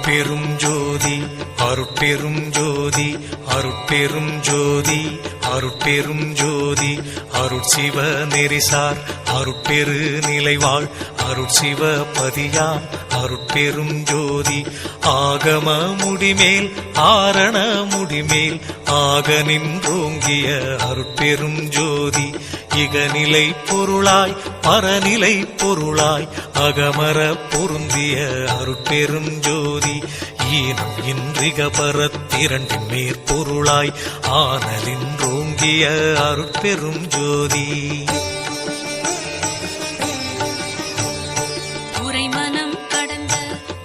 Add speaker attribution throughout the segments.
Speaker 1: அருட்பெரும் ஜோதி அருட்பெரும் ஜோதி அருட்பெரும் ஜோதி அருட்பெரும் ஜோதி அருட்சிவ நெறிசார் அருட்பெரு நிலைவாழ் அருட்சிவ பதியாம் அருட்பெரும் ஜோதி ஆகம முடிமேல் ஆரண முடிமேல் ஆக நின்றோங்கிய அருட்பெரும் ஜோதி இகநிலை பொருளாய் பரநிலை பொருளாய் அகமர பொருந்திய அருட்பெரும் ஜோதி ஈனம் இன்றிக பரத்திரண்டின் மேற்பொருளாய் ஆனலின்றோங்கிய அருட்பெரும் ஜோதி
Speaker 2: உரைமனம் கடந்த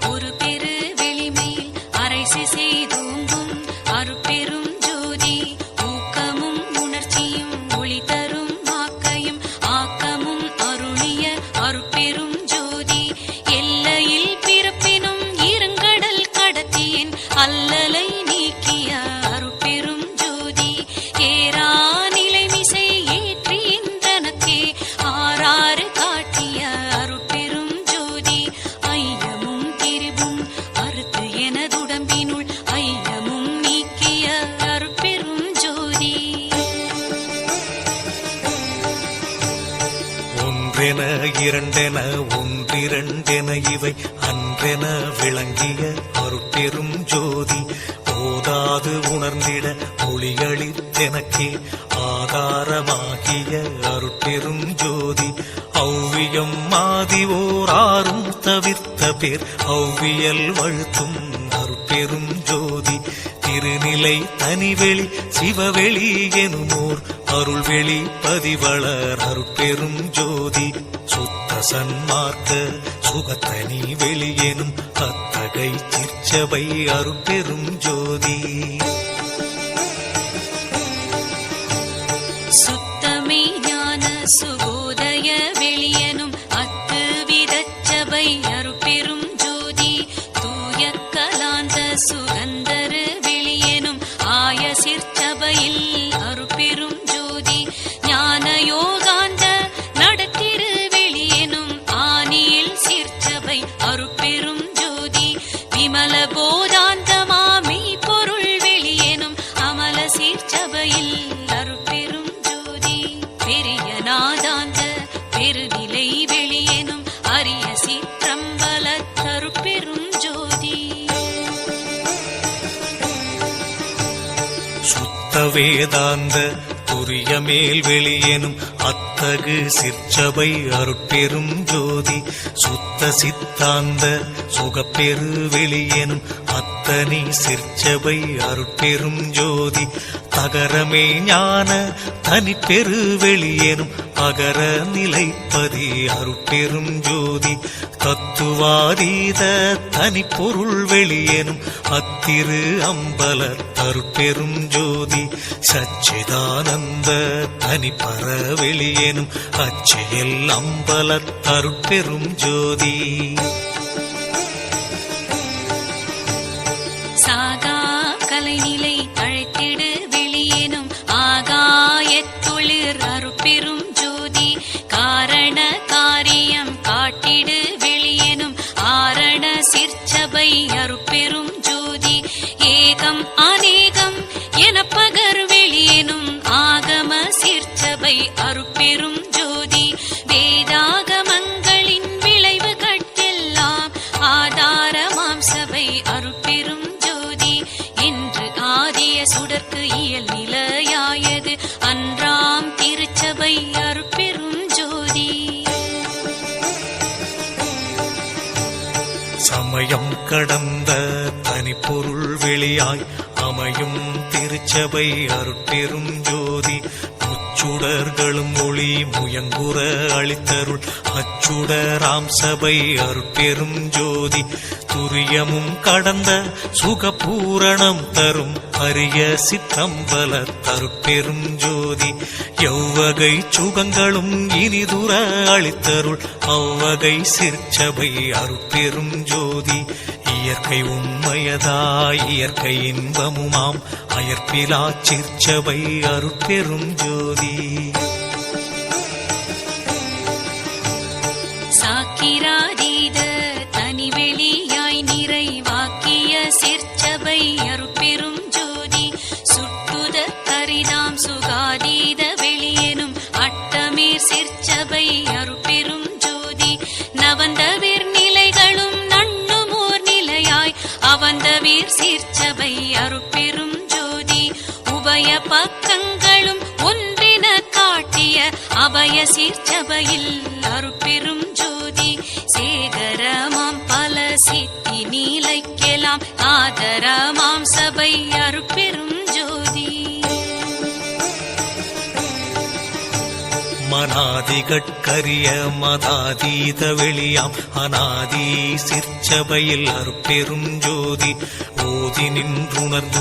Speaker 2: ஒரு பெரு வெளிமையில் அரைசி செய்தோங்கும் அருட்பெரும் ஜோதி ஊக்கமும் உணர்ச்சியும் ஒளி தரும் வாக்கையும் ஆக்கமும் அருளிய அருட்பெரும் ஜோதி எல்லையில் பிறப்பினும் இருங்கடல் கடத்தியின் அல்லலை நீக்கிய அருட்பெரும் ஜோதி ஏரா நிலைமிசை ஏற்றின்றனக்கே ஆறாறு காட்டிய அருட்பெரும் ஜோதி ஐயமும் திரிவும் அறுத்து எனதுடம்பினுள் ஐயமும் நீக்கிய அருட்பெரும் ஜோதி
Speaker 1: ஒன்றென இரண்டென ஒன்றிரண்டென இவை அன்றென விளங்கிய அருட்பெரும் ஜோதி ஓதாது உணர்ந்திட ஒளிகளித்தெனக்கே ஆதாரமாகிய அருட்பெரும் ஜோதி ஔவியம் மாதிவோராரும் தவிர்த்த பேர் ஔவியல் வழுத்தும் அருட்பெரும் ஜோதி திருநிலை தனிவெளி சிவவெளி எனுமோர் அருள்வெளி பதிவளர் அருட்பெரும் ஜோதி சுத்த சன்மார்க்க சுகத்தனி வெளியெனும் அத்தகை சிற்சபை அருட்பெரும் ஜோதி
Speaker 2: சுத்தமே ஞான சுகோதய வெளியனும் அத்து விதச்சபை அருட்பெரும் ஜோதி தூய கலாந்த சுகந்தரு வெளியனும் ஆய சிற்சபையில் அருட்பெரும் ஜோதி ஞான யோகாந்த நடத்திரு வெளியனும் ஆனியில் சிற்சபை அருட்பெரும் ஜோதி விமல போதாந்தமாமி பொருள் வெளியனும் அமல சிற்சபையில் அருட்பெரும் ஜோதி பெரிய நாதாந்த பெருநிலை வெளியனும் அரிய சிற்றம்பல அருட்பெரும் ஜோதி
Speaker 1: சுத்த வேதாந்த துரிய மேல் வெளியெனும் அத்தகு சிற்சபை அருட்பெரும் ஜோதி சுத்த சித்தாந்த சுகப்பெரு வெளியெனும் அத்தனி சிற்சபை அருட்பெரும் ஜோதி தகரமே ஞான தனிப்பெரு வெளியெனும் அகர நிலைப்பதி அருட்பெரும் ஜோதி தத்துவாதீத தனிப்பொருள் வெளியெனும் அத்திரு அம்பல அருட்பெரும் ஜோதி சச்சிதானந்த தனிப்பர வெளியெனும் அச்செயல் அம்பல அருட்பெரும் ஜோதி
Speaker 2: சாகா கலைநிலை அழைத்திடு வெளியேனும் ஆகாயத்தொழிற் அருட்பெரும் ஜோதி காரண காரியம் காட்டிடு வெளியேனும் ஆரண சிற்சபை அருட்பெரும் ஜோதி ஏகம் அநேகம் என பகர் வெளியேனும் ஆகம சிற்சபை அருட்பெரும் ஜோதி வேதாகமங்களின் விளைவு கட்டெல்லாம் ஆதாரமாம் சபை அருட்பெரும் ஜோதி என்று ஆதிய சுடர்க்கு இயல் நிலையாயது அன்றாம் திருச்சபை அருட்பெரும் ஜோதி
Speaker 1: சமயம் கடந்த தனிப்பொருள் வெளியாய் அமையும் திருச்சபை அருட்பெரும் ஜோதி முச்சுடர்களும் ஒளி முயங்குற அளித்தருள் அச்சுடராம் சபை அருட்பெரும் ஜோதி துரியமும் கடந்த சுகபூரணம் தரும் அரிய சிற்றம்பல அருட்பெரும் ஜோதி எவ்வகை சுகங்களும் இனிதுர அளித்தருள் அவ்வகை சிற்சபை அருட்பெரும் ஜோதி இயற்கை உண்மையதாய் இயற்கை இன்பமுமாம் அயற்பிலா சிற்சபை அருட்பெரும் ஜோதி
Speaker 2: சாக்கிராதீத தனிவெளியாய் நிறைவாக்கிய சுகாதீத வெளியெனும் அட்டமீர் சிற்சபை அருட்பெரும் ஜோதி நவந்தவீர் நிலைகளும் நண்ணுமோர் நிலையாய் அவந்தவீர் சீர்ச்சபை அருட்பெரும் ஜோதி உபய பக்கங்களும் ஒன்றின காட்டிய அபய சீர்ச்சபையில் அருட்பெரும் ஜோதி சேகரமாம் பல சித்தி நீலைக்கெல்லாம் ஆதரமாம் சபை அருட்பெரும் ஜோதி
Speaker 1: மனாதிகட்கரிய மதாதீத வெளியாம் அநாதி சிற்சபையில் அருட்பெரும் ஜோதி ஓதி நின்றுணர்ந்துணர்